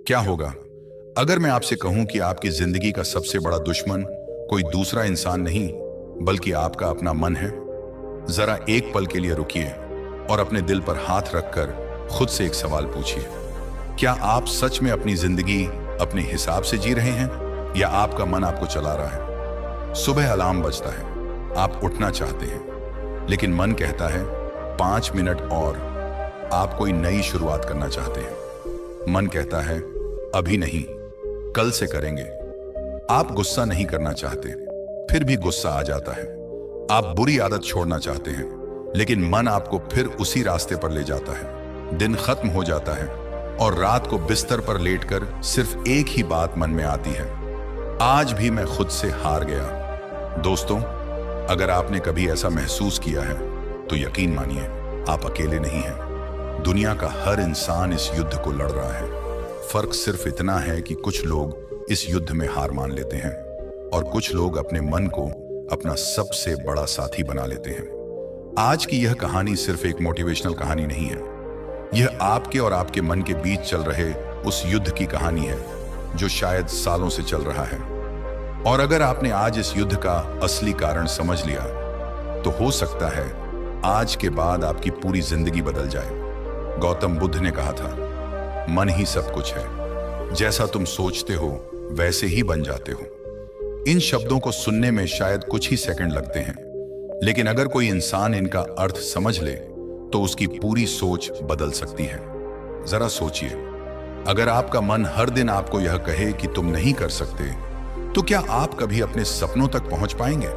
क्या होगा अगर मैं आपसे कहूं कि आपकी जिंदगी का सबसे बड़ा दुश्मन कोई दूसरा इंसान नहीं बल्कि आपका अपना मन है? जरा एक पल के लिए रुकिए और अपने दिल पर हाथ रखकर खुद से एक सवाल पूछिए। क्या आप सच में अपनी जिंदगी अपने हिसाब से जी रहे हैं या आपका मन आपको चला रहा है? सुबह अलार्म बजता है, आप उठना चाहते हैं, लेकिन मन कहता है 5 मिनट और। आप कोई नई शुरुआत करना चाहते हैं, मन कहता है अभी नहीं, कल से करेंगे। आप गुस्सा नहीं करना चाहते, फिर भी गुस्सा आ जाता है। आप बुरी आदत छोड़ना चाहते हैं, लेकिन मन आपको फिर उसी रास्ते पर ले जाता है। दिन खत्म हो जाता है और रात को बिस्तर पर लेटकर सिर्फ एक ही बात मन में आती है, आज भी मैं खुद से हार गया। दोस्तों, अगर आपने कभी ऐसा महसूस किया है तो यकीन मानिए आप अकेले नहीं हैं। दुनिया का हर इंसान इस युद्ध को लड़ रहा है। फर्क सिर्फ इतना है कि कुछ लोग इस युद्ध में हार मान लेते हैं और कुछ लोग अपने मन को अपना सबसे बड़ा साथी बना लेते हैं। आज की यह कहानी सिर्फ एक मोटिवेशनल कहानी नहीं है, यह आपके और आपके मन के बीच चल रहे उस युद्ध की कहानी है जो शायद सालों से चल रहा है। और अगर आपने आज इस युद्ध का असली कारण समझ लिया तो हो सकता है आज के बाद आपकी पूरी जिंदगी बदल जाए। गौतम बुद्ध ने कहा था, मन ही सब कुछ है, जैसा तुम सोचते हो वैसे ही बन जाते हो। इन शब्दों को सुनने में शायद कुछ ही सेकंड लगते हैं, लेकिन अगर कोई इंसान इनका अर्थ समझ ले तो उसकी पूरी सोच बदल सकती है। जरा सोचिए, अगर आपका मन हर दिन आपको यह कहे कि तुम नहीं कर सकते, तो क्या आप कभी अपने सपनों तक पहुंच पाएंगे?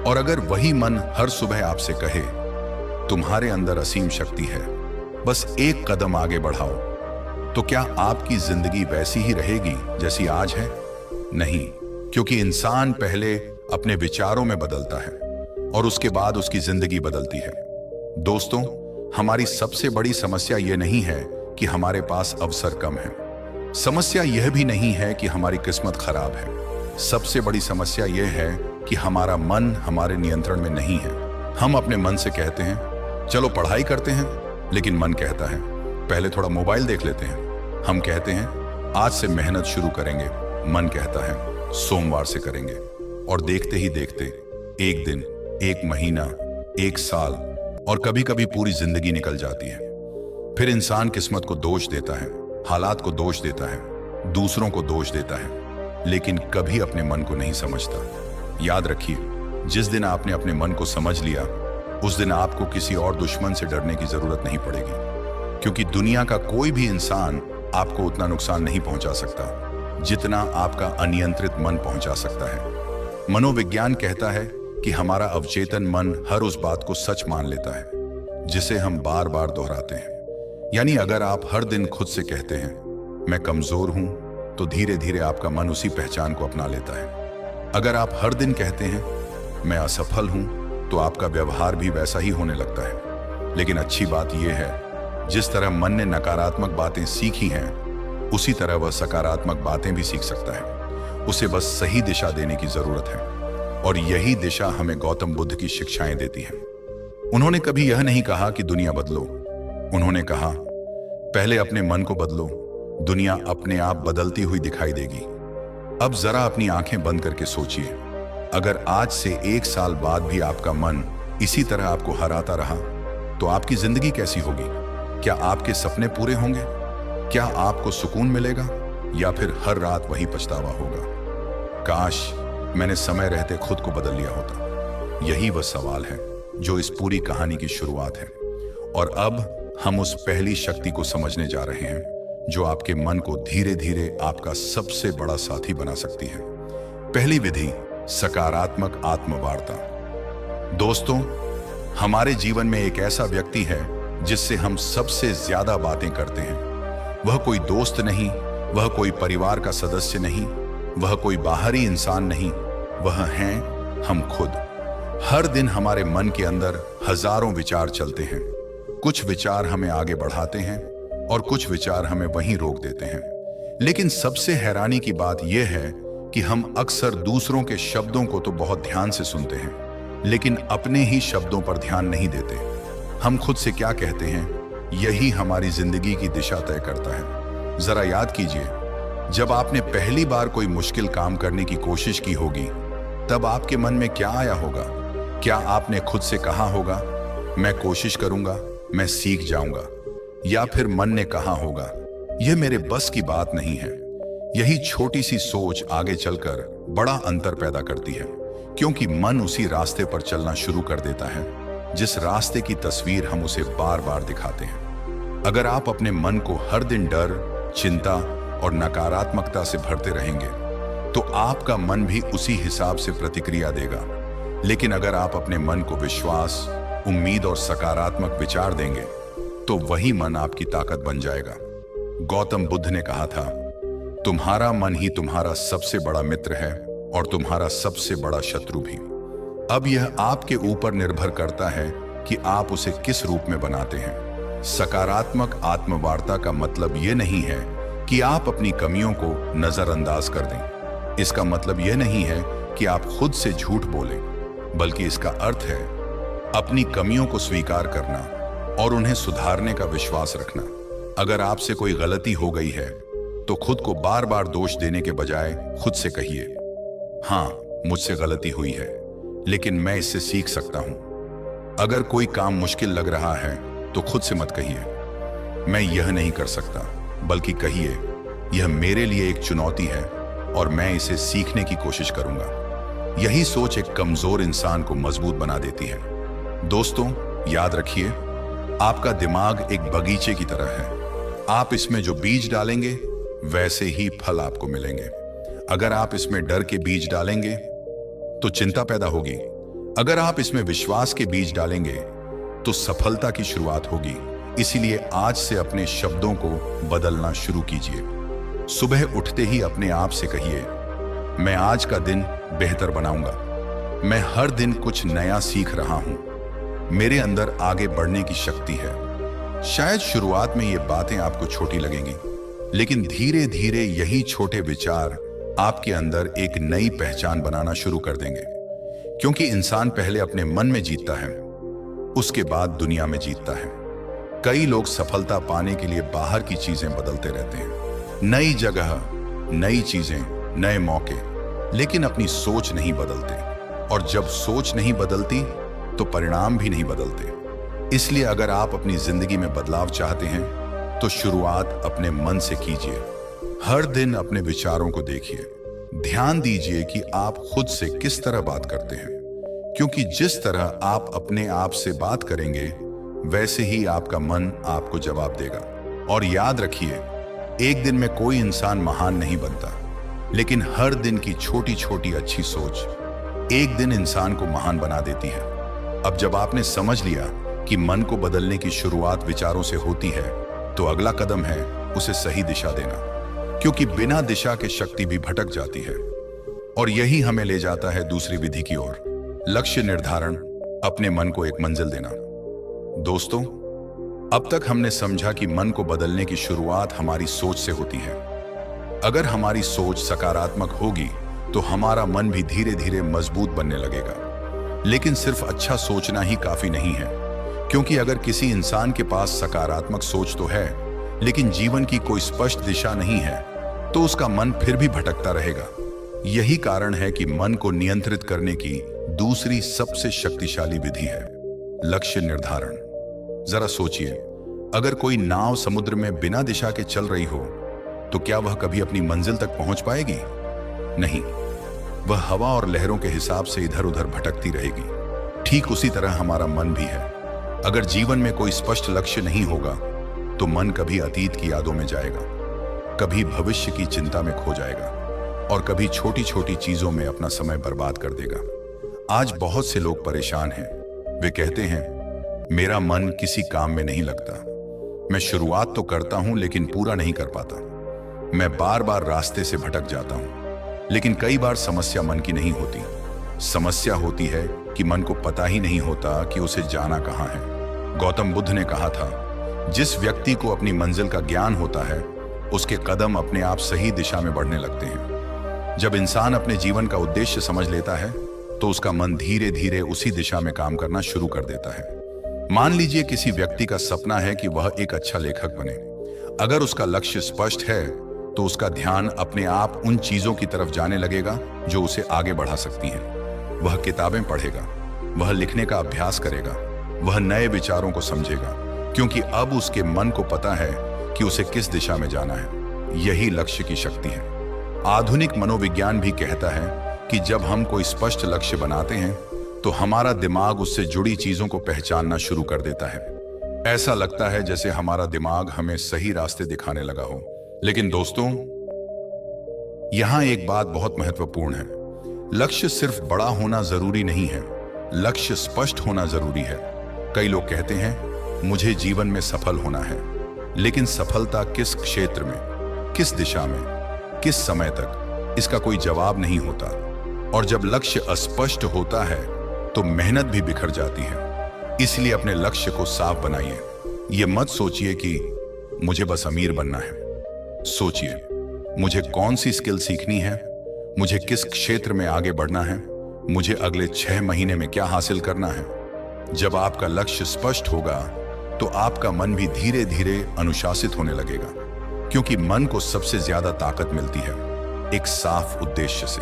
और अगर वही मन हर सुबह आपसे कहे, तुम्हारे अंदर असीम शक्ति है, बस एक कदम आगे बढ़ाओ, तो क्या आपकी जिंदगी वैसी ही रहेगी जैसी आज है? नहीं, क्योंकि इंसान पहले अपने विचारों में बदलता है और उसके बाद उसकी जिंदगी बदलती है। दोस्तों, हमारी सबसे बड़ी समस्या यह नहीं है कि हमारे पास अवसर कम है। समस्या यह भी नहीं है कि हमारी किस्मत खराब है। सबसे बड़ी समस्या यह है कि हमारा मन हमारे नियंत्रण में नहीं है। हम अपने मन से कहते हैं चलो पढ़ाई करते हैं, लेकिन मन कहता है पहले थोड़ा मोबाइल देख लेते हैं। हम कहते हैं आज से मेहनत शुरू करेंगे, मन कहता है सोमवार से करेंगे। और देखते ही देखते एक दिन, एक महीना, एक साल और कभी कभी पूरी जिंदगी निकल जाती है। फिर इंसान किस्मत को दोष देता है, हालात को दोष देता है, दूसरों को दोष देता है, लेकिन कभी अपने मन को नहीं समझता। याद रखिए, जिस दिन आपने अपने मन को समझ लिया, उस दिन आपको किसी और दुश्मन से डरने की जरूरत नहीं पड़ेगी, क्योंकि दुनिया का कोई भी इंसान आपको उतना नुकसान नहीं पहुंचा सकता जितना आपका अनियंत्रित मन पहुंचा सकता है। मनोविज्ञान कहता है कि हमारा अवचेतन मन हर उस बात को सच मान लेता है जिसे हम बार बार दोहराते हैं। यानी अगर आप हर दिन खुद से कहते हैं मैं कमजोर हूं, तो धीरे धीरे आपका मन उसी पहचान को अपना लेता है। अगर आप हर दिन कहते हैं मैं असफल हूं, तो आपका व्यवहार भी वैसा ही होने लगता है। लेकिन अच्छी बात यह है, जिस तरह मन ने नकारात्मक बातें सीखी हैं, उसी तरह वह सकारात्मक बातें भी सीख सकता है। उसे बस सही दिशा देने की जरूरत है, और यही दिशा हमें गौतम बुद्ध की शिक्षाएं देती हैं। उन्होंने कभी यह नहीं कहा कि दुनिया बदलो, उन्होंने कहा पहले अपने मन को बदलो, दुनिया अपने आप बदलती हुई दिखाई देगी। अब जरा अपनी आंखें बंद करके सोचिए, अगर आज से 1 साल बाद भी आपका मन इसी तरह आपको हराता रहा, तो आपकी जिंदगी कैसी होगी? क्या आपके सपने पूरे होंगे? क्या आपको सुकून मिलेगा, या फिर हर रात वही पछतावा होगा? काश मैंने समय रहते खुद को बदल लिया होता। यही वह सवाल है जो इस पूरी कहानी की शुरुआत है। और अब हम उस पहली शक्ति को समझने जा रहे हैं जो आपके मन को धीरे धीरे आपका सबसे बड़ा साथी बना सकती है। पहली विधि, सकारात्मक आत्मवार्ता। दोस्तों, हमारे जीवन में एक ऐसा व्यक्ति है जिससे हम सबसे ज्यादा बातें करते हैं। वह कोई दोस्त नहीं, वह कोई परिवार का सदस्य नहीं, वह कोई बाहरी इंसान नहीं, वह हैं हम खुद। हर दिन हमारे मन के अंदर हजारों विचार चलते हैं। कुछ विचार हमें आगे बढ़ाते हैं और कुछ विचार हमें वहीं रोक देते हैं। लेकिन सबसे हैरानी की बात यह है कि हम अक्सर दूसरों के शब्दों को तो बहुत ध्यान से सुनते हैं, लेकिन अपने ही शब्दों पर ध्यान नहीं देते। हम खुद से क्या कहते हैं, यही हमारी जिंदगी की दिशा तय करता है। जरा याद कीजिए, जब आपने पहली बार कोई मुश्किल काम करने की कोशिश की होगी, तब आपके मन में क्या आया होगा? क्या आपने खुद से कहा होगा, मैं कोशिश करूंगा, मैं सीख जाऊंगा? या फिर मन ने कहा होगा, यह मेरे बस की बात नहीं है? यही छोटी सी सोच आगे चलकर बड़ा अंतर पैदा करती है, क्योंकि मन उसी रास्ते पर चलना शुरू कर देता है जिस रास्ते की तस्वीर हम उसे बार बार दिखाते हैं। अगर आप अपने मन को हर दिन डर, चिंता और नकारात्मकता से भरते रहेंगे, तो आपका मन भी उसी हिसाब से प्रतिक्रिया देगा। लेकिन अगर आप अपने मन को विश्वास, उम्मीद और सकारात्मक विचार देंगे, तो वही मन आपकी ताकत बन जाएगा। गौतम बुद्ध ने कहा था, तुम्हारा मन ही तुम्हारा सबसे बड़ा मित्र है और तुम्हारा सबसे बड़ा शत्रु भी। अब यह आपके ऊपर निर्भर करता है कि आप उसे किस रूप में बनाते हैं। सकारात्मक आत्मवार्ता का मतलब यह नहीं है कि आप अपनी कमियों को नजरअंदाज कर दें। इसका मतलब यह नहीं है कि आप खुद से झूठ बोलें, बल्कि इसका अर्थ है अपनी कमियों को स्वीकार करना और उन्हें सुधारने का विश्वास रखना। अगर आपसे कोई गलती हो गई है, तो खुद को बार बार दोष देने के बजाय खुद से कहिए, हाँ, मुझसे गलती हुई है, लेकिन मैं इससे सीख सकता हूं। अगर कोई काम मुश्किल लग रहा है, तो खुद से मत कहिए, मैं यह नहीं कर सकता, बल्कि कहिए, यह मेरे लिए एक चुनौती है और मैं इसे सीखने की कोशिश करूंगा। यही सोच एक कमजोर इंसान को मजबूत बना देती है। दोस्तों, याद रखिए, आपका दिमाग एक बगीचे की तरह है। आप इसमें जो बीज डालेंगे, वैसे ही फल आपको मिलेंगे। अगर आप इसमें डर के बीज डालेंगे, तो चिंता पैदा होगी। अगर आप इसमें विश्वास के बीज डालेंगे, तो सफलता की शुरुआत होगी। इसीलिए आज से अपने शब्दों को बदलना शुरू कीजिए। सुबह उठते ही अपने आप से कहिए, मैं आज का दिन बेहतर बनाऊंगा। मैं हर दिन कुछ नया सीख रहा हूं। मेरे अंदर आगे बढ़ने की शक्ति है। शायद शुरुआत में ये बातें आपको छोटी लगेंगी, लेकिन धीरे धीरे यही छोटे विचार आपके अंदर एक नई पहचान बनाना शुरू कर देंगे। क्योंकि इंसान पहले अपने मन में जीतता है, उसके बाद दुनिया में जीतता है। कई लोग सफलता पाने के लिए बाहर की चीजें बदलते रहते हैं, नई जगह, नई चीजें, नए मौके, लेकिन अपनी सोच नहीं बदलते। और जब सोच नहीं बदलती, तो परिणाम भी नहीं बदलते। इसलिए अगर आप अपनी जिंदगी में बदलाव चाहते हैं, तो शुरुआत अपने मन से कीजिए। हर दिन अपने विचारों को देखिए। ध्यान दीजिए कि आप खुद से किस तरह बात करते हैं, क्योंकि जिस तरह आप अपने आप से बात करेंगे, वैसे ही आपका मन आपको जवाब देगा। और याद रखिए, एक दिन में कोई इंसान महान नहीं बनता, लेकिन हर दिन की छोटी छोटी अच्छी सोच एक दिन इंसान को महान बना देती है। अब जब आपने समझ लिया कि मन को बदलने की शुरुआत विचारों से होती है, तो अगला कदम है उसे सही दिशा देना, क्योंकि बिना दिशा के शक्ति भी भटक जाती है। और यही हमें ले जाता है दूसरी विधि की ओर, लक्ष्य निर्धारण, अपने मन को एक मंजिल देना। दोस्तों, अब तक हमने समझा कि मन को बदलने की शुरुआत हमारी सोच से होती है। अगर हमारी सोच सकारात्मक होगी, तो हमारा मन भी धीरे धीरे मजबूत बनने लगेगा। लेकिन सिर्फ अच्छा सोचना ही काफी नहीं है, क्योंकि अगर किसी इंसान के पास सकारात्मक सोच तो है, लेकिन जीवन की कोई स्पष्ट दिशा नहीं है, तो उसका मन फिर भी भटकता रहेगा। यही कारण है कि मन को नियंत्रित करने की दूसरी सबसे शक्तिशाली विधि है लक्ष्य निर्धारण। जरा सोचिए, अगर कोई नाव समुद्र में बिना दिशा के चल रही हो, तो क्या वह कभी अपनी मंजिल तक पहुंच पाएगी? नहीं, वह हवा और लहरों के हिसाब से इधर उधर भटकती रहेगी। ठीक उसी तरह हमारा मन भी है। अगर जीवन में कोई स्पष्ट लक्ष्य नहीं होगा, तो मन कभी अतीत की यादों में जाएगा, कभी भविष्य की चिंता में खो जाएगा और कभी छोटी छोटी चीजों में अपना समय बर्बाद कर देगा। आज बहुत से लोग परेशान हैं। वे कहते हैं, मेरा मन किसी काम में नहीं लगता। मैं शुरुआत तो करता हूं, लेकिन पूरा नहीं कर पाता। मैं बार बार रास्ते से भटक जाता हूं। लेकिन कई बार समस्या मन की नहीं होती। समस्या होती है कि मन को पता ही नहीं होता कि उसे जाना कहां है। गौतम बुद्ध ने कहा था, जिस व्यक्ति को अपनी मंजिल का ज्ञान होता है, उसके कदम अपने आप सही दिशा में बढ़ने लगते हैं। जब इंसान अपने जीवन का उद्देश्य समझ लेता है, तो उसका मन धीरे धीरे उसी दिशा में काम करना शुरू कर देता है। मान लीजिए किसी व्यक्ति का सपना है कि वह एक अच्छा लेखक बने। अगर उसका लक्ष्य स्पष्ट है, तो उसका ध्यान अपने आप उन चीजों की तरफ जाने लगेगा जो उसे आगे बढ़ा सकती हैं। वह किताबें पढ़ेगा, वह लिखने का अभ्यास करेगा, वह नए विचारों को समझेगा, क्योंकि अब उसके मन को पता है कि उसे किस दिशा में जाना है। यही लक्ष्य की शक्ति है। आधुनिक मनोविज्ञान भी कहता है कि जब हम कोई स्पष्ट लक्ष्य बनाते हैं तो हमारा दिमाग उससे जुड़ी चीजों को पहचानना शुरू कर देता है। ऐसा लगता है जैसे हमारा दिमाग हमें सही रास्ते दिखाने लगा हो। लेकिन दोस्तों, यहां एक बात बहुत महत्वपूर्ण है। लक्ष्य सिर्फ बड़ा होना जरूरी नहीं है, लक्ष्य स्पष्ट होना जरूरी है। कई लोग कहते हैं मुझे जीवन में सफल होना है, लेकिन सफलता किस क्षेत्र में, किस दिशा में, किस समय तक, इसका कोई जवाब नहीं होता। और जब लक्ष्य अस्पष्ट होता है तो मेहनत भी बिखर जाती है। इसलिए अपने लक्ष्य को साफ बनाइए। ये मत सोचिए कि मुझे बस अमीर बनना है। सोचिए, मुझे कौन सी स्किल सीखनी है, मुझे किस क्षेत्र में आगे बढ़ना है, मुझे अगले 6 महीने में क्या हासिल करना है। जब आपका लक्ष्य स्पष्ट होगा तो आपका मन भी धीरे धीरे अनुशासित होने लगेगा, क्योंकि मन को सबसे ज्यादा ताकत मिलती है एक साफ उद्देश्य से।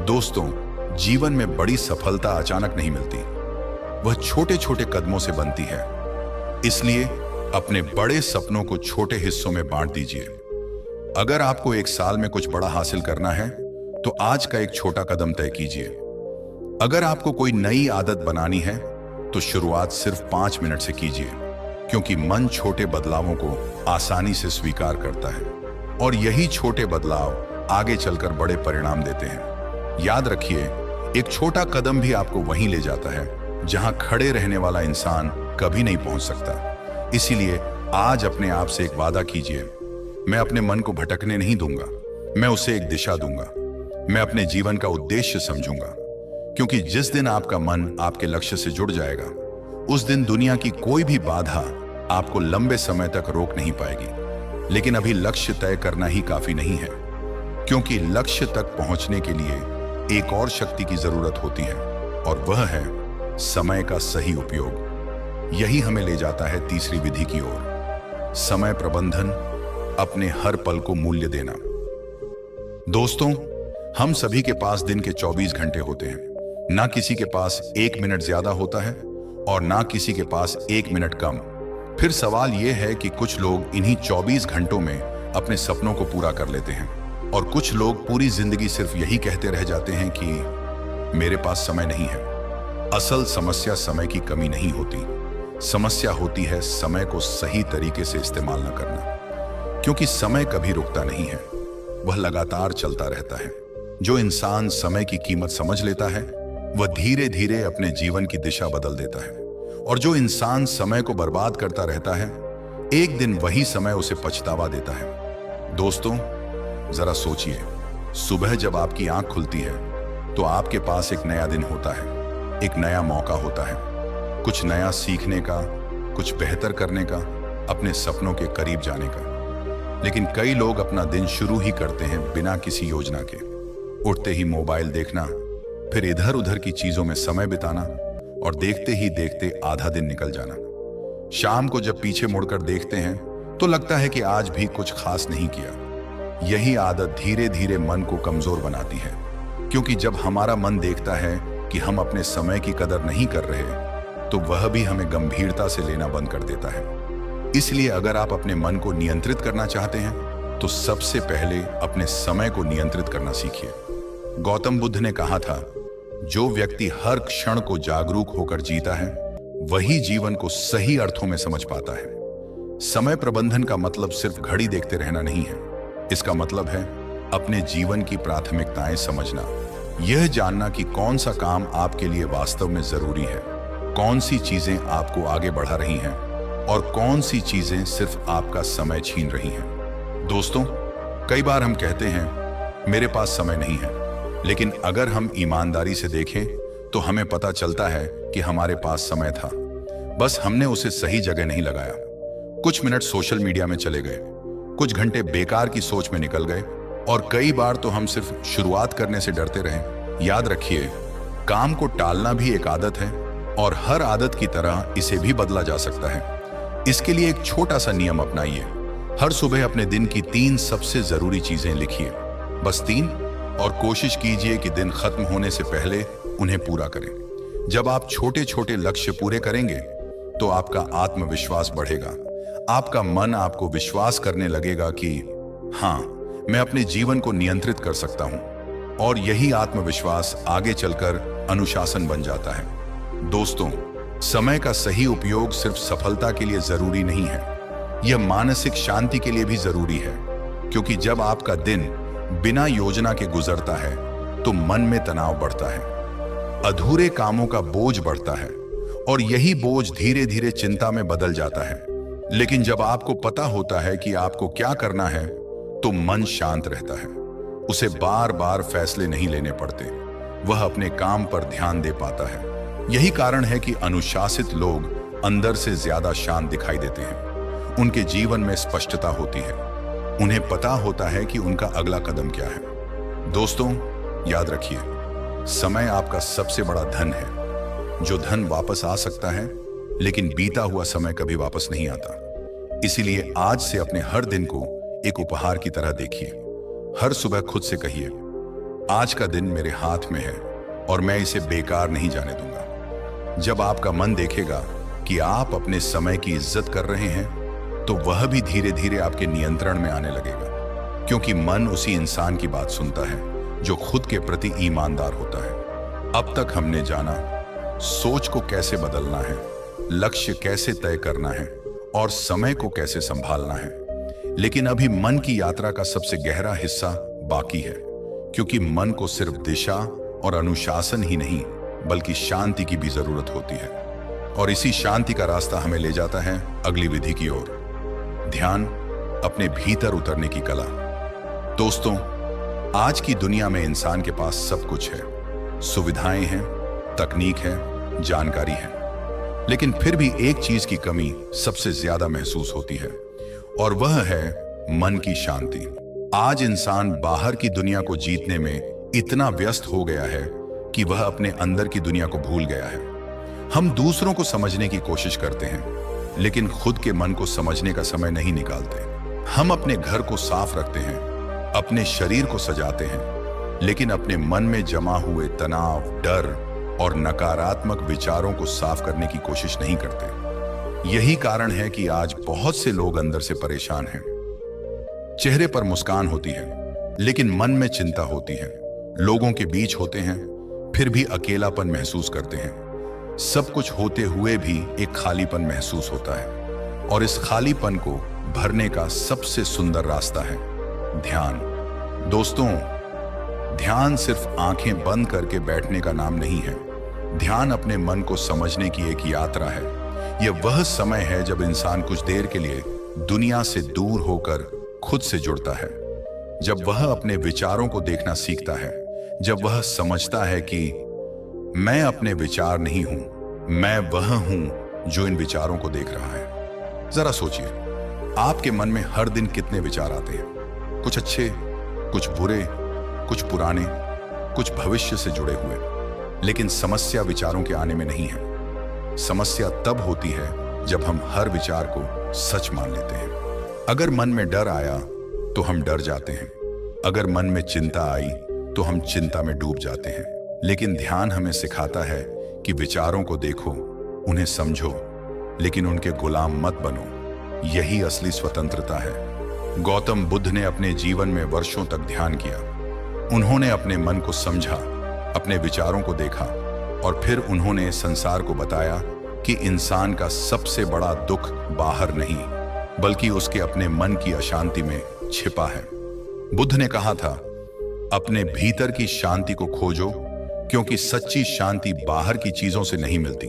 दोस्तों, जीवन में बड़ी सफलता अचानक नहीं मिलती, वह छोटे छोटे कदमों से बनती है। इसलिए अपने बड़े सपनों को छोटे हिस्सों में बांट दीजिए। अगर आपको 1 साल में कुछ बड़ा हासिल करना है तो आज का एक छोटा कदम तय कीजिए। अगर आपको कोई नई आदत बनानी है तो शुरुआत सिर्फ 5 मिनट से कीजिए, क्योंकि मन छोटे बदलावों को आसानी से स्वीकार करता है और यही छोटे बदलाव आगे चलकर बड़े परिणाम देते हैं। याद रखिए, एक छोटा कदम भी आपको वहीं ले जाता है जहां खड़े रहने वाला इंसान कभी नहीं पहुंच सकता। इसीलिए आज अपने आप से एक वादा कीजिए, मैं अपने मन को भटकने नहीं दूंगा, मैं उसे एक दिशा दूंगा, मैं अपने जीवन का उद्देश्य समझूंगा। क्योंकि जिस दिन आपका मन आपके लक्ष्य से जुड़ जाएगा, उस दिन दुनिया की कोई भी बाधा आपको लंबे समय तक रोक नहीं पाएगी। लेकिन अभी लक्ष्य तय करना ही काफी नहीं है, क्योंकि लक्ष्य तक पहुंचने के लिए एक और शक्ति की जरूरत होती है, और वह है समय का सही उपयोग। यही हमें ले जाता है तीसरी विधि की ओर, समय प्रबंधन, अपने हर पल को मूल्य देना। दोस्तों, हम सभी के पास दिन के 24 घंटे होते हैं। ना किसी के पास 1 मिनट ज्यादा होता है और ना किसी के पास 1 मिनट कम। फिर सवाल यह है कि कुछ लोग इन्हीं 24 घंटों में अपने सपनों को पूरा कर लेते हैं, और कुछ लोग पूरी जिंदगी सिर्फ यही कहते रह जाते हैं कि मेरे पास समय नहीं है। असल समस्या समय की कमी नहीं होती, समस्या होती है समय को सही तरीके से इस्तेमाल न करना। क्योंकि समय कभी रुकता नहीं है, वह लगातार चलता रहता है। जो इंसान समय की कीमत समझ लेता है वह धीरे धीरे अपने जीवन की दिशा बदल देता है, और जो इंसान समय को बर्बाद करता रहता है, एक दिन वही समय उसे पछतावा देता है। दोस्तों, जरा सोचिए, सुबह जब आपकी आंख खुलती है तो आपके पास एक नया दिन होता है, एक नया मौका होता है, कुछ नया सीखने का, कुछ बेहतर करने का, अपने सपनों के करीब जाने का। लेकिन कई लोग अपना दिन शुरू ही करते हैं बिना किसी योजना के। उठते ही मोबाइल देखना, फिर इधर उधर की चीजों में समय बिताना, और देखते ही देखते आधा दिन निकल जाना। शाम को जब पीछे मुड़कर देखते हैं तो लगता है कि आज भी कुछ खास नहीं किया। यही आदत धीरे धीरे मन को कमजोर बनाती है, क्योंकि जब हमारा मन देखता है कि हम अपने समय की कदर नहीं कर रहे तो वह भी हमें गंभीरता से लेना बंद कर देता है। इसलिए अगर आप अपने मन को नियंत्रित करना चाहते हैं तो सबसे पहले अपने समय को नियंत्रित करना सीखिए। गौतम बुद्ध ने कहा था, जो व्यक्ति हर क्षण को जागरूक होकर जीता है वही जीवन को सही अर्थों में समझ पाता है। समय प्रबंधन का मतलब सिर्फ घड़ी देखते रहना नहीं है, इसका मतलब है अपने जीवन की प्राथमिकताएं समझना, यह जानना कि कौन सा काम आपके लिए वास्तव में जरूरी है, कौन सी चीजें आपको आगे बढ़ा रही हैं और कौन सी चीजें सिर्फ आपका समय छीन रही हैं। दोस्तों, कई बार हम कहते हैं मेरे पास समय नहीं है, लेकिन अगर हम ईमानदारी से देखें तो हमें पता चलता है कि हमारे पास समय था, बस हमने उसे सही जगह नहीं लगाया। कुछ मिनट सोशल मीडिया में चले गए, कुछ घंटे बेकार की सोच में निकल गए, और कई बार तो हम सिर्फ शुरुआत करने से डरते रहे। याद रखिए, काम को टालना भी एक आदत है, और हर आदत की तरह इसे भी बदला जा सकता है। इसके लिए एक छोटा सा नियम अपनाइए। हर सुबह अपने दिन की 3 सबसे जरूरी चीजें लिखिए, बस 3, और कोशिश कीजिए कि दिन खत्म होने से पहले उन्हें पूरा करें। जब आप छोटे छोटे लक्ष्य पूरे करेंगे तो आपका आत्मविश्वास बढ़ेगा। आपका मन आपको विश्वास करने लगेगा कि हाँ, मैं अपने जीवन को नियंत्रित कर सकता हूं, और यही आत्मविश्वास आगे चलकर अनुशासन बन जाता है। दोस्तों, समय का सही उपयोग सिर्फ सफलता के लिए जरूरी नहीं है, यह मानसिक शांति के लिए भी जरूरी है, क्योंकि जब आपका दिन बिना योजना के गुजरता है तो मन में तनाव बढ़ता है, अधूरे कामों का बोझ बढ़ता है, और यही बोझ धीरे धीरे चिंता में बदल जाता है। लेकिन जब आपको पता होता है कि आपको क्या करना है तो मन शांत रहता है, उसे बार बार फैसले नहीं लेने पड़ते, वह अपने काम पर ध्यान दे पाता है। यही कारण है कि अनुशासित लोग अंदर से ज्यादा शांत दिखाई देते हैं। उनके जीवन में स्पष्टता होती है, उन्हें पता होता है कि उनका अगला कदम क्या है। दोस्तों, याद रखिए, समय आपका सबसे बड़ा धन है। जो धन वापस आ सकता है, लेकिन बीता हुआ समय कभी वापस नहीं आता। इसीलिए आज से अपने हर दिन को एक उपहार की तरह देखिए। हर सुबह खुद से कहिए, आज का दिन मेरे हाथ में है और मैं इसे बेकार नहीं जाने दूंगा। जब आपका मन देखेगा कि आप अपने समय की इज्जत कर रहे हैं, तो वह भी धीरे धीरे आपके नियंत्रण में आने लगेगा, क्योंकि मन उसी इंसान की बात सुनता है जो खुद के प्रति ईमानदार होता है। अब तक हमने जाना सोच को कैसे बदलना है, लक्ष्य कैसे तय करना है और समय को कैसे संभालना है। लेकिन अभी मन की यात्रा का सबसे गहरा हिस्सा बाकी है, क्योंकि मन को सिर्फ दिशा और अनुशासन ही नहीं बल्कि शांति की भी जरूरत होती है। और इसी शांति का रास्ता हमें ले जाता है अगली विधि की ओर, ध्यान, अपने भीतर उतरने की कला। दोस्तों, आज की दुनिया में इंसान के पास सब कुछ है, सुविधाएं हैं, तकनीक है, जानकारी है, लेकिन फिर भी एक चीज की कमी सबसे ज्यादा महसूस होती है, और वह है मन की शांति। आज इंसान बाहर की दुनिया को जीतने में इतना व्यस्त हो गया है कि वह अपने अंदर की दुनिया को भूल गया है। हम दूसरों को समझने की कोशिश करते हैं, लेकिन खुद के मन को समझने का समय नहीं निकालते। हम अपने घर को साफ रखते हैं, अपने शरीर को सजाते हैं, लेकिन अपने मन में जमा हुए तनाव, डर और नकारात्मक विचारों को साफ करने की कोशिश नहीं करते। यही कारण है कि आज बहुत से लोग अंदर से परेशान हैं। चेहरे पर मुस्कान होती है, लेकिन मन में चिंता होती है। लोगों के बीच होते हैं, फिर भी अकेलापन महसूस करते हैं। सब कुछ होते हुए भी एक खालीपन महसूस होता है, और इस खालीपन को भरने का सबसे सुंदर रास्ता है ध्यान। दोस्तों, ध्यान सिर्फ आंखें बंद करके बैठने का नाम नहीं है। ध्यान अपने मन को समझने की एक यात्रा है। यह वह समय है जब इंसान कुछ देर के लिए दुनिया से दूर होकर खुद से जुड़ता है, जब वह अपने विचारों को देखना सीखता है, जब वह समझता है कि मैं अपने विचार नहीं हूं, मैं वह हूं जो इन विचारों को देख रहा है। जरा सोचिए, आपके मन में हर दिन कितने विचार आते हैं? कुछ अच्छे, कुछ बुरे, कुछ पुराने, कुछ भविष्य से जुड़े हुए। लेकिन समस्या विचारों के आने में नहीं है। समस्या तब होती है जब हम हर विचार को सच मान लेते हैं। अगर मन में डर आया तो हम डर जाते हैं, अगर मन में चिंता आई तो हम चिंता में डूब जाते हैं। लेकिन ध्यान हमें सिखाता है कि विचारों को देखो, उन्हें समझो, लेकिन उनके गुलाम मत बनो। यही असली स्वतंत्रता है। गौतम बुद्ध ने अपने जीवन में वर्षों तक ध्यान किया। उन्होंने अपने मन को समझा, अपने विचारों को देखा, और फिर उन्होंने संसार को बताया कि इंसान का सबसे बड़ा दुख बाहर नहीं बल्कि उसके अपने मन की अशांति में छिपा है। बुद्ध ने कहा था, अपने भीतर की शांति को खोजो, क्योंकि सच्ची शांति बाहर की चीजों से नहीं मिलती।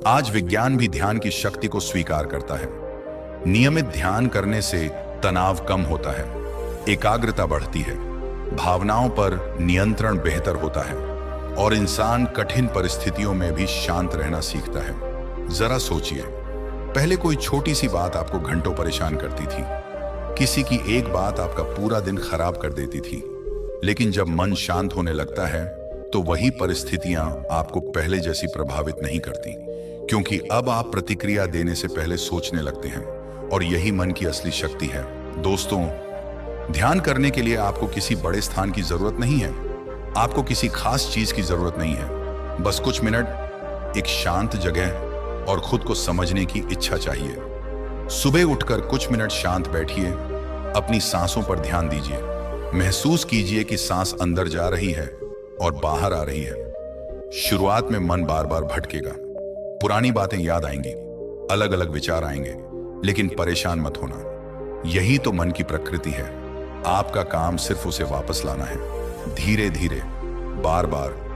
आज विज्ञान भी ध्यान की शक्ति को स्वीकार करता है। नियमित ध्यान करने से तनाव कम होता है, एकाग्रता बढ़ती है, भावनाओं पर नियंत्रण बेहतर होता है, और इंसान कठिन परिस्थितियों में भी शांत रहना सीखता है। जरा सोचिए, पहले कोई छोटी सी बात आपको घंटों परेशान करती थी, किसी की एक बात आपका पूरा दिन खराब कर देती थी। लेकिन जब मन शांत होने लगता है तो वही परिस्थितियां आपको पहले जैसी प्रभावित नहीं करती, क्योंकि अब आप प्रतिक्रिया देने से पहले सोचने लगते हैं, और यही मन की असली शक्ति है। दोस्तों, ध्यान करने के लिए आपको किसी बड़े स्थान की जरूरत नहीं है, आपको किसी खास चीज की जरूरत नहीं है। बस कुछ मिनट, एक शांत जगह और खुद को समझने की इच्छा चाहिए। सुबह उठकर कुछ मिनट शांत बैठिए, अपनी सांसों पर ध्यान दीजिए। महसूस कीजिए कि सांस अंदर जा रही है और बाहर आ रही है। शुरुआत में मन बार बार भटकेगा, पुरानी बातें याद आएंगी, अलग अलग विचार आएंगे, लेकिन परेशान मत होना। यही तो मन की प्रकृति है। आपका काम सिर्फ उसे वापस लाना है, धीरे धीरे, बार बार।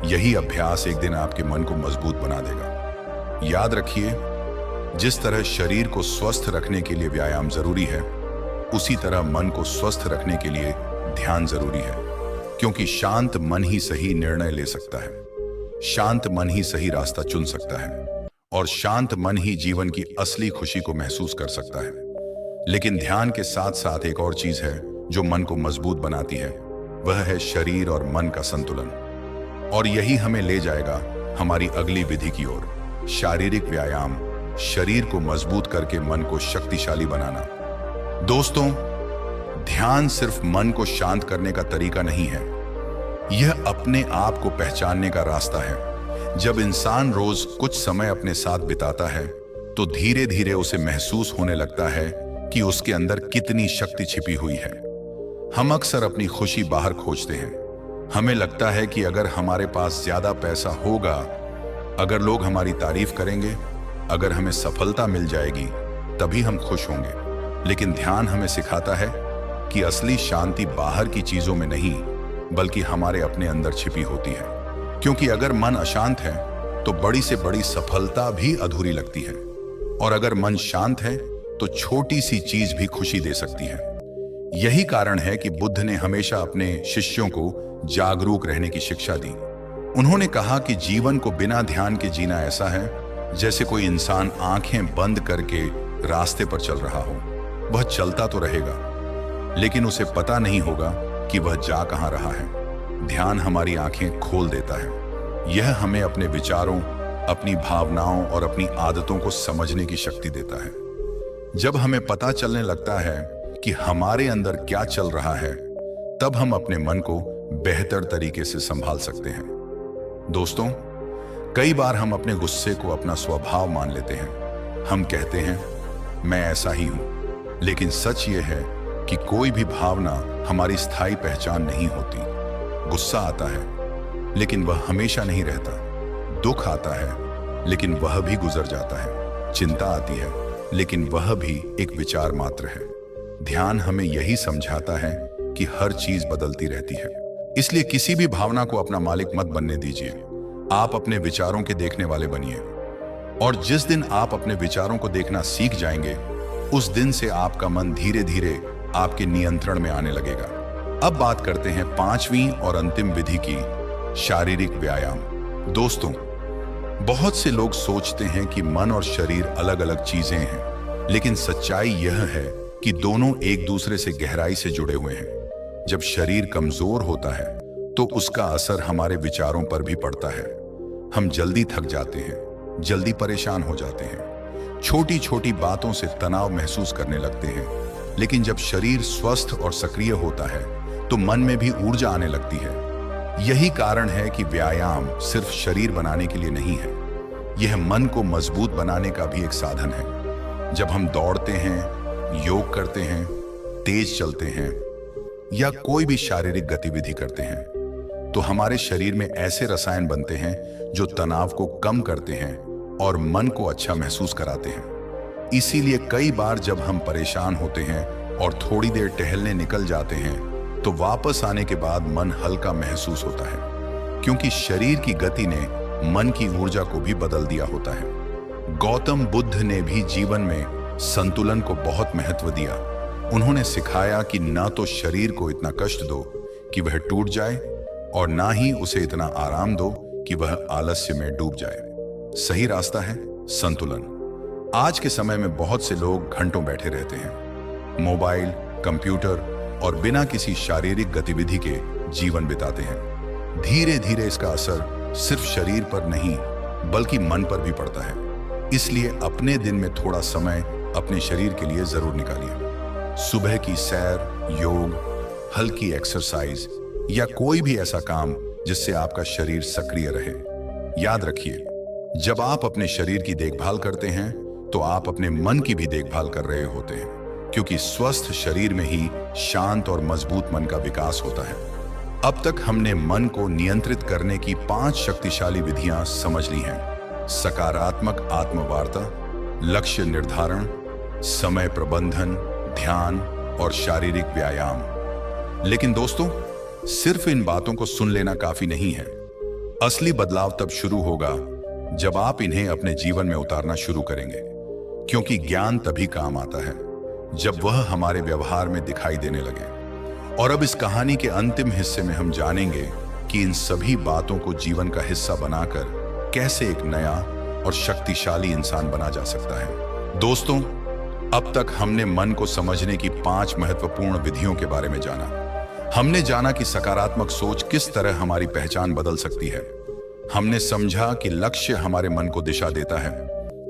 यही अभ्यास एक दिन आपके मन को मजबूत बना देगा। याद रखिए, जिस तरह शरीर को स्वस्थ रखने के लिए व्यायाम जरूरी है, उसी तरह मन को स्वस्थ रखने के लिए ध्यान जरूरी है। क्योंकि शांत मन ही सही निर्णय ले सकता है, शांत मन ही सही रास्ता चुन सकता है, और शांत मन ही जीवन की असली खुशी को महसूस कर सकता है। लेकिन ध्यान के साथ साथ एक और चीज है जो मन को मजबूत बनाती है, वह है शरीर और मन का संतुलन। और यही हमें ले जाएगा हमारी अगली विधि की ओर, शारीरिक व्यायाम, शरीर को मजबूत करके मन को शक्तिशाली बनाना। दोस्तों, ध्यान सिर्फ मन को शांत करने का तरीका नहीं है, यह अपने आप को पहचानने का रास्ता है। जब इंसान रोज कुछ समय अपने साथ बिताता है, तो धीरे धीरे उसे महसूस होने लगता है कि उसके अंदर कितनी शक्ति छिपी हुई है। हम अक्सर अपनी खुशी बाहर खोजते हैं। हमें लगता है कि अगर हमारे पास ज्यादा पैसा होगा, अगर लोग हमारी तारीफ करेंगे, अगर हमें सफलता मिल जाएगी, तभी हम खुश होंगे। लेकिन ध्यान हमें सिखाता है कि असली शांति बाहर की चीजों में नहीं, बल्कि हमारे अपने अंदर छिपी होती है। क्योंकि अगर मन अशांत है, तो बड़ी से बड़ी सफलता भी अधूरी लगती है, और अगर मन शांत है, तो छोटी सी चीज भी खुशी दे सकती है। यही कारण है कि बुद्ध ने हमेशा अपने शिष्यों को जागरूक रहने की शिक्षा दी। उन्होंने कहा कि जीवन को बिना ध्यान के जीना ऐसा है जैसे कोई इंसान आंखें बंद करके रास्ते पर चल रहा हो। वह चलता तो रहेगा, लेकिन उसे पता नहीं होगा कि वह जा कहां रहा है। ध्यान हमारी आंखें खोल देता है। यह हमें अपने विचारों, अपनी भावनाओं और अपनी आदतों को समझने की शक्ति देता है। जब हमें पता चलने लगता है कि हमारे अंदर क्या चल रहा है, तब हम अपने मन को बेहतर तरीके से संभाल सकते हैं। दोस्तों, कई बार हम अपने गुस्से को अपना स्वभाव मान लेते हैं। हम कहते हैं, मैं ऐसा ही हूं। लेकिन सच यह है कि कोई भी भावना हमारी स्थायी पहचान नहीं होती। गुस्सा आता है, लेकिन वह हमेशा नहीं रहता। दुख आता है, लेकिन वह भी गुजर जाता है। चिंता आती है, लेकिन वह भी एक विचार मात्र है। ध्यान हमें यही समझाता है कि हर चीज बदलती रहती है। इसलिए किसी भी भावना को अपना मालिक मत बनने दीजिए। आप अपने विचारों के देखने वाले बनिए। और जिस दिन आप अपने विचारों को देखना सीख जाएंगे, उस दिन से आपका मन धीरे धीरे आपके नियंत्रण में आने लगेगा। अब बात करते हैं पांचवी और अंतिम विधि की, शारीरिक व्यायाम। दोस्तों, बहुत से लोग सोचते हैं कि मन और शरीर अलग अलग चीजें हैं, लेकिन सच्चाई यह है कि दोनों एक दूसरे से गहराई से जुड़े हुए हैं। जब शरीर कमजोर होता है, तो उसका असर हमारे विचारों पर भी पड़ता है। हम जल्दी थक जाते हैं, जल्दी परेशान हो जाते हैं, छोटी छोटी बातों से तनाव महसूस करने लगते हैं। लेकिन जब शरीर स्वस्थ और सक्रिय होता है, तो मन में भी ऊर्जा आने लगती है। यही कारण है कि व्यायाम सिर्फ शरीर बनाने के लिए नहीं है, यह मन को मजबूत बनाने का भी एक साधन है। जब हम दौड़ते हैं, योग करते हैं, तेज चलते हैं या कोई भी शारीरिक गतिविधि करते हैं, तो हमारे शरीर में ऐसे रसायन बनते हैं जो तनाव को कम करते हैं और मन को अच्छा महसूस कराते हैं। इसीलिए कई बार जब हम परेशान होते हैं और थोड़ी देर टहलने निकल जाते हैं, तो वापस आने के बाद मन हल्का महसूस होता है, क्योंकि शरीर की गति ने मन की ऊर्जा को भी बदल दिया होता है। गौतम बुद्ध ने भी जीवन में संतुलन को बहुत महत्व दिया। उन्होंने सिखाया कि ना तो शरीर को इतना कष्ट दो कि वह टूट जाए, और ना ही उसे इतना आराम दो कि वह आलस्य में डूब जाए। सही रास्ता है संतुलन। आज के समय में बहुत से लोग घंटों बैठे रहते हैं, मोबाइल, कंप्यूटर और बिना किसी शारीरिक गतिविधि के जीवन बिताते हैं। धीरे धीरे इसका असर सिर्फ शरीर पर नहीं, बल्कि मन पर भी पड़ता है। इसलिए अपने दिन में थोड़ा समय अपने शरीर के लिए जरूर निकालिए। सुबह की सैर, योग, हल्की एक्सरसाइज या कोई भी ऐसा काम जिससे आपका शरीर सक्रिय रहे। याद रखिए, जब आप अपने शरीर की देखभाल करते हैं तो आप अपने मन की भी देखभाल कर रहे होते हैं, क्योंकि स्वस्थ शरीर में ही शांत और मजबूत मन का विकास होता है। अब तक हमने मन को नियंत्रित करने की 5 शक्तिशाली विधियां समझ ली हैं। सकारात्मक आत्मवार्ता, लक्ष्य निर्धारण, समय प्रबंधन, ध्यान और शारीरिक व्यायाम। लेकिन दोस्तों, सिर्फ इन बातों को सुन लेना काफी नहीं है। असली बदलाव तब शुरू होगा जब आप इन्हें अपने जीवन में उतारना शुरू करेंगे, क्योंकि ज्ञान तभी काम आता है जब वह हमारे व्यवहार में दिखाई देने लगे। और अब इस कहानी के अंतिम हिस्से में हम जानेंगे कि इन सभी बातों को जीवन का हिस्सा बनाकर कैसे एक नया और शक्तिशाली इंसान बना जा सकता है। दोस्तों, अब तक हमने मन को समझने की 5 महत्वपूर्ण विधियों के बारे में जाना। हमने जाना कि सकारात्मक सोच किस तरह हमारी पहचान बदल सकती है। हमने समझा कि लक्ष्य हमारे मन को दिशा देता है।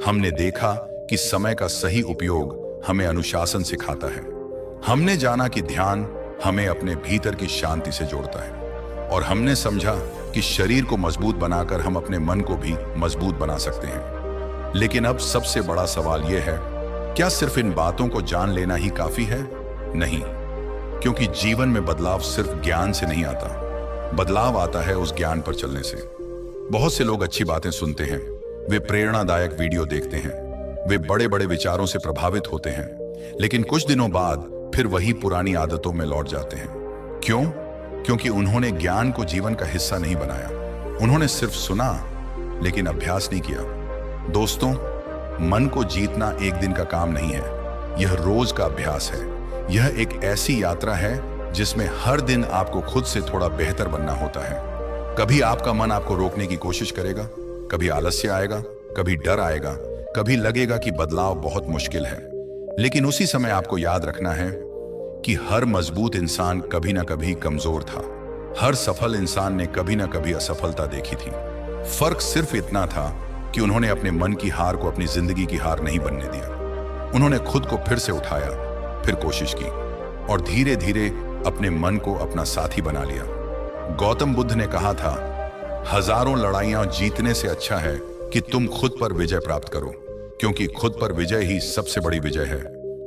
हमने देखा कि समय का सही उपयोग हमें अनुशासन सिखाता है। हमने जाना कि ध्यान हमें अपने भीतर की शांति से जोड़ता है। और हमने समझा कि शरीर को मजबूत बनाकर हम अपने मन को भी मजबूत बना सकते हैं। लेकिन अब सबसे बड़ा सवाल यह है, क्या सिर्फ इन बातों को जान लेना ही काफी है? नहीं, क्योंकि जीवन में बदलाव सिर्फ ज्ञान से नहीं आता। बदलाव आता है उस ज्ञान पर चलने से। बहुत से लोग अच्छी बातें सुनते हैं, वे प्रेरणादायक वीडियो देखते हैं, वे बड़े बड़े विचारों से प्रभावित होते हैं, लेकिन कुछ दिनों बाद फिर वही पुरानी आदतों में लौट जाते हैं। क्यों? क्योंकि उन्होंने ज्ञान को जीवन का हिस्सा नहीं बनाया। उन्होंने सिर्फ सुना, लेकिन अभ्यास नहीं किया। दोस्तों, मन को जीतना एक दिन का काम नहीं है, यह रोज का अभ्यास है। यह एक ऐसी यात्रा है जिसमें हर दिन आपको खुद से थोड़ा बेहतर बनना होता है। कभी आपका मन आपको रोकने की कोशिश करेगा, कभी आलस्य आएगा, कभी डर आएगा, कभी लगेगा कि बदलाव बहुत मुश्किल है। लेकिन उसी समय आपको याद रखना है कि हर मजबूत इंसान कभी ना कभी कमजोर था। हर सफल इंसान ने कभी ना कभी असफलता देखी थी। फर्क सिर्फ इतना था कि उन्होंने अपने मन की हार को अपनी जिंदगी की हार नहीं बनने दिया। उन्होंने खुद को फिर से उठाया, फिर कोशिश की और धीरे धीरे अपने मन को अपना साथी बना लिया। गौतम बुद्ध ने कहा था, हजारों लड़ाइयां जीतने से अच्छा है कि तुम खुद पर विजय प्राप्त करो, क्योंकि खुद पर विजय ही सबसे बड़ी विजय है।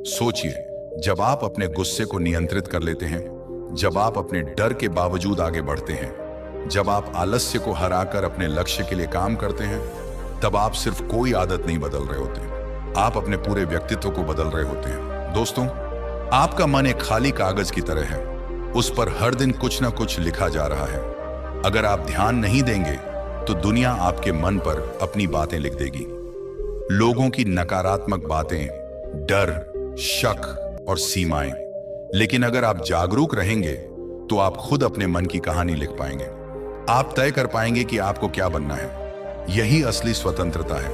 सोचिए, जब आप अपने गुस्से को नियंत्रित कर लेते हैं, जब आप अपने डर के बावजूद आगे बढ़ते हैं, जब आप आलस्य को हराकर अपने लक्ष्य के लिए काम करते हैं, तब आप सिर्फ कोई आदत नहीं बदल रहे होते, आप अपने पूरे व्यक्तित्व को बदल रहे होते हैं। दोस्तों, आपका मन एक खाली कागज की तरह है, उस पर हर दिन कुछ ना कुछ लिखा जा रहा है। अगर आप ध्यान नहीं देंगे तो दुनिया आपके मन पर अपनी बातें लिख देगी। लोगों की नकारात्मक बातें, डर, शक और सीमाएं। लेकिन अगर आप जागरूक रहेंगे तो आप खुद अपने मन की कहानी लिख पाएंगे। आप तय कर पाएंगे कि आपको क्या बनना है। यही असली स्वतंत्रता है,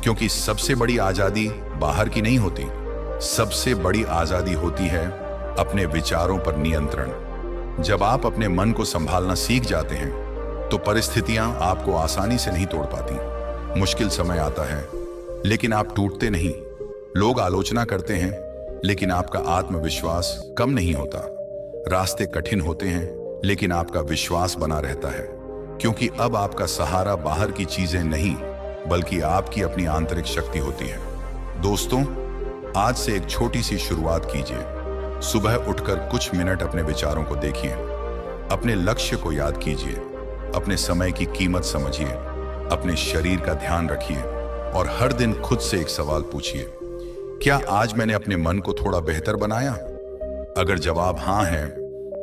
क्योंकि सबसे बड़ी आजादी बाहर की नहीं होती, सबसे बड़ी आजादी होती है अपने विचारों पर नियंत्रण। जब आप अपने मन को संभालना सीख जाते हैं तो परिस्थितियां आपको आसानी से नहीं तोड़ पाती। मुश्किल समय आता है, लेकिन आप टूटते नहीं। लोग आलोचना करते हैं, लेकिन आपका आत्मविश्वास कम नहीं होता। रास्ते कठिन होते हैं, लेकिन आपका विश्वास बना रहता है, क्योंकि अब आपका सहारा बाहर की चीजें नहीं, बल्कि आपकी अपनी आंतरिक शक्ति होती है। दोस्तों, आज से एक छोटी सी शुरुआत कीजिए। सुबह उठकर कुछ मिनट अपने विचारों को देखिए, अपने लक्ष्य को याद कीजिए, अपने समय की कीमत समझिए, अपने शरीर का ध्यान रखिए और हर दिन खुद से एक सवाल पूछिए, क्या आज मैंने अपने मन को थोड़ा बेहतर बनाया? अगर जवाब हाँ है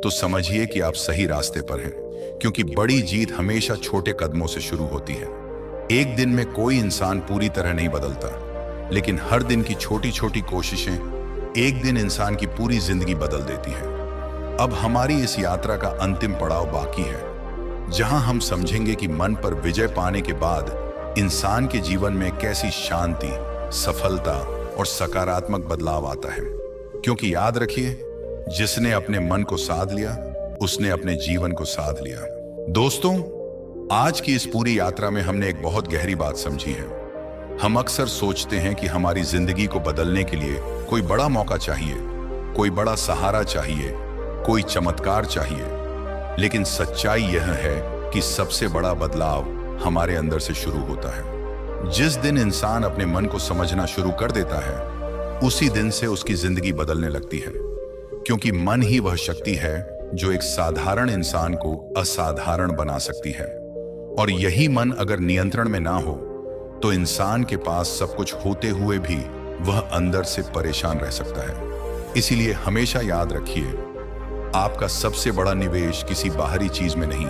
तो समझिए कि आप सही रास्ते पर हैं, क्योंकि बड़ी जीत हमेशा छोटे कदमों से शुरू होती है। एक दिन में कोई इंसान पूरी तरह नहीं बदलता, लेकिन हर दिन की छोटी छोटी कोशिशें एक दिन इंसान की पूरी जिंदगी बदल देती हैं। अब हमारी इस यात्रा का अंतिम पड़ाव बाकी है, जहां हम समझेंगे कि मन पर विजय पाने के बाद इंसान के जीवन में कैसी शांति, सफलता और सकारात्मक बदलाव आता है। क्योंकि याद रखिए, जिसने अपने मन को साध लिया, उसने अपने जीवन को साध लिया। दोस्तों, आज की इस पूरी यात्रा में हमने एक बहुत गहरी बात समझी है। हम अक्सर सोचते हैं कि हमारी जिंदगी को बदलने के लिए कोई बड़ा मौका चाहिए, कोई बड़ा सहारा चाहिए, कोई चमत्कार चाहिए। लेकिन सच्चाई यह है कि सबसे बड़ा बदलाव हमारे अंदर से शुरू होता है। जिस दिन इंसान अपने मन को समझना शुरू कर देता है, उसी दिन से उसकी जिंदगी बदलने लगती है। क्योंकि मन ही वह शक्ति है जो एक साधारण इंसान को असाधारण बना सकती है। और यही मन अगर नियंत्रण में ना हो तो इंसान के पास सब कुछ होते हुए भी वह अंदर से परेशान रह सकता है। इसीलिए हमेशा याद रखिए, आपका सबसे बड़ा निवेश किसी बाहरी चीज में नहीं,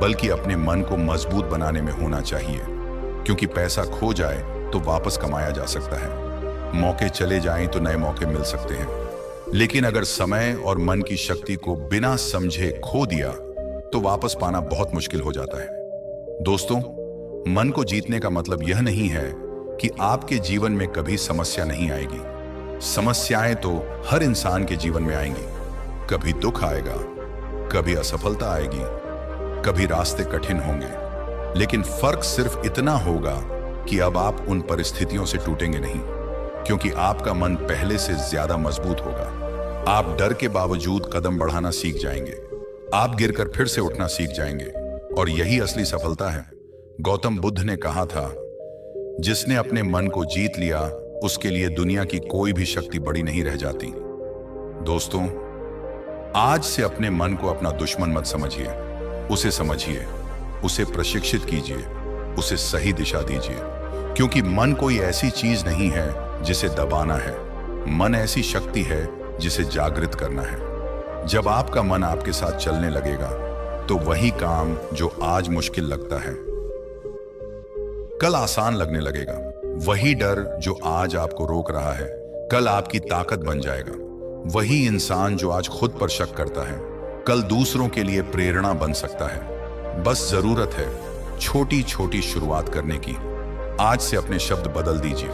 बल्कि अपने मन को मजबूत बनाने में होना चाहिए। क्योंकि पैसा खो जाए तो वापस कमाया जा सकता है, मौके चले जाएं तो नए मौके मिल सकते हैं, लेकिन अगर समय और मन की शक्ति को बिना समझे खो दिया तो वापस पाना बहुत मुश्किल हो जाता है। दोस्तों, मन को जीतने का मतलब यह नहीं है कि आपके जीवन में कभी समस्या नहीं आएगी। समस्याएं तो हर इंसान के जीवन में आएंगी। कभी दुख आएगा, कभी असफलता आएगी, कभी रास्ते कठिन होंगे, लेकिन फर्क सिर्फ इतना होगा कि अब आप उन परिस्थितियों से टूटेंगे नहीं, क्योंकि आपका मन पहले से ज्यादा मजबूत होगा। आप डर के बावजूद कदम बढ़ाना सीख जाएंगे, आप गिरकर फिर से उठना सीख जाएंगे, और यही असली सफलता है। गौतम बुद्ध ने कहा था, जिसने अपने मन को जीत लिया उसके लिए दुनिया की कोई भी शक्ति बड़ी नहीं रह जाती। दोस्तों, आज से अपने मन को अपना दुश्मन मत समझिए, उसे समझिए, उसे प्रशिक्षित कीजिए, उसे सही दिशा दीजिए। क्योंकि मन कोई ऐसी चीज नहीं है जिसे दबाना है, मन ऐसी शक्ति है जिसे जागृत करना है। जब आपका मन आपके साथ चलने लगेगा तो वही काम जो आज मुश्किल लगता है कल आसान लगने लगेगा। वही डर जो आज आपको रोक रहा है कल आपकी ताकत बन जाएगा। वही इंसान जो आज खुद पर शक करता है कल दूसरों के लिए प्रेरणा बन सकता है। बस जरूरत है छोटी छोटी शुरुआत करने की। आज से अपने शब्द बदल दीजिए,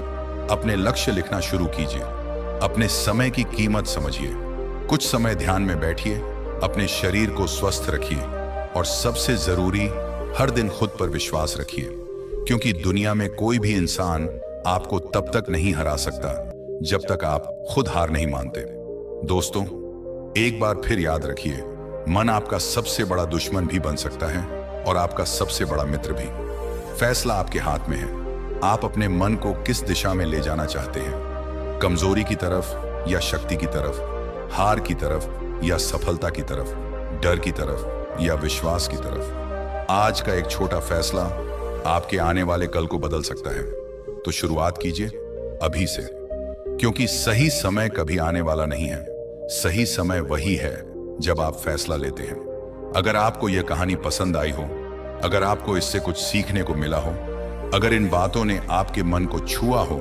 अपने लक्ष्य लिखना शुरू कीजिए, अपने समय की कीमत समझिए, कुछ समय ध्यान में बैठिए, अपने शरीर को स्वस्थ रखिए, और सबसे जरूरी, हर दिन खुद पर विश्वास रखिए। क्योंकि दुनिया में कोई भी इंसान आपको तब तक नहीं हरा सकता जब तक आप खुद हार नहीं मानते। दोस्तों, एक बार फिर याद रखिए, मन आपका सबसे बड़ा दुश्मन भी बन सकता है और आपका सबसे बड़ा मित्र भी। फैसला आपके हाथ में है। आप अपने मन को किस दिशा में ले जाना चाहते हैं, कमजोरी की तरफ या शक्ति की तरफ, हार की तरफ या सफलता की तरफ, डर की तरफ या विश्वास की तरफ। आज का एक छोटा फैसला आपके आने वाले कल को बदल सकता है। तो शुरुआत कीजिए अभी से, क्योंकि सही समय कभी आने वाला नहीं है। सही समय वही है जब आप फैसला लेते हैं। अगर आपको यह कहानी पसंद आई हो, अगर आपको इससे कुछ सीखने को मिला हो, अगर इन बातों ने आपके मन को छुआ हो,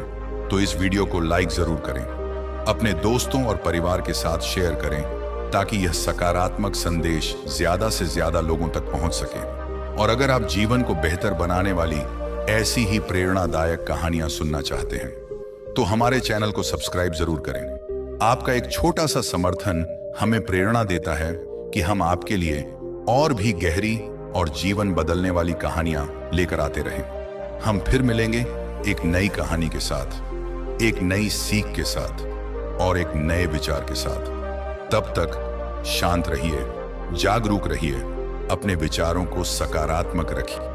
तो इस वीडियो को लाइक जरूर करें, अपने दोस्तों और परिवार के साथ शेयर करें, ताकि यह सकारात्मक संदेश ज्यादा से ज्यादा लोगों तक पहुंच सके। और अगर आप जीवन को बेहतर बनाने वाली ऐसी ही प्रेरणादायक कहानियां सुनना चाहते हैं, तो हमारे चैनल को सब्सक्राइब जरूर करें। आपका एक छोटा सा समर्थन हमें प्रेरणा देता है कि हम आपके लिए और भी गहरी और जीवन बदलने वाली कहानियां लेकर आते रहें। हम फिर मिलेंगे एक नई कहानी के साथ, एक नई सीख के साथ और एक नए विचार के साथ। तब तक शांत रहिए, जागरूक रहिए, अपने विचारों को सकारात्मक रखिए।